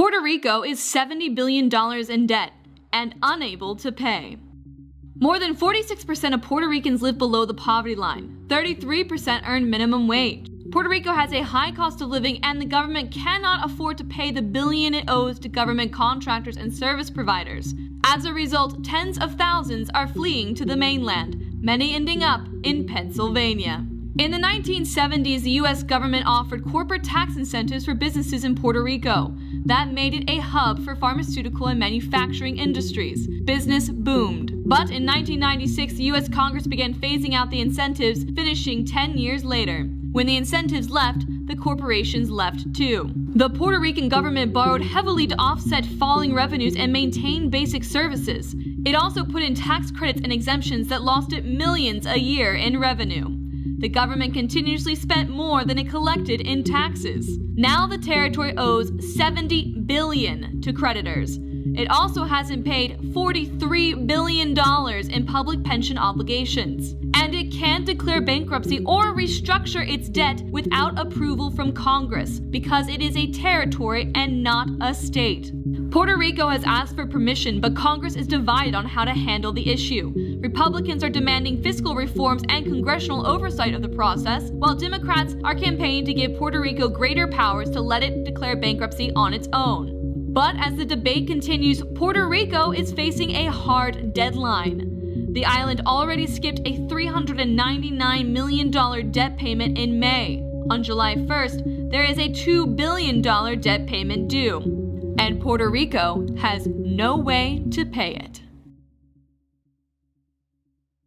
Puerto Rico is $70 billion in debt and unable to pay. More than 46% of Puerto Ricans live below the poverty line. 33% earn minimum wage. Puerto Rico has a high cost of living, and the government cannot afford to pay the billion it owes to government contractors and service providers. As a result, tens of thousands are fleeing to the mainland, many ending up in Pennsylvania. In the 1970s, the U.S. government offered corporate tax incentives for businesses in Puerto Rico. That made it a hub for pharmaceutical and manufacturing industries. Business boomed. But in 1996, the U.S. Congress began phasing out the incentives, finishing 10 years later. When the incentives left, the corporations left too. The Puerto Rican government borrowed heavily to offset falling revenues and maintain basic services. It also put in tax credits and exemptions that lost it millions a year in revenue. The government continuously spent more than it collected in taxes. Now the territory owes $70 billion to creditors. It also hasn't paid $43 billion in public pension obligations. And it can't declare bankruptcy or restructure its debt without approval from Congress, because it is a territory and not a state. Puerto Rico has asked for permission, but Congress is divided on how to handle the issue. Republicans are demanding fiscal reforms and congressional oversight of the process, while Democrats are campaigning to give Puerto Rico greater powers to let it declare bankruptcy on its own. But as the debate continues, Puerto Rico is facing a hard deadline. The island already skipped a $399 million debt payment in May. On July 1st, there is a $2 billion debt payment due, and Puerto Rico has no way to pay it.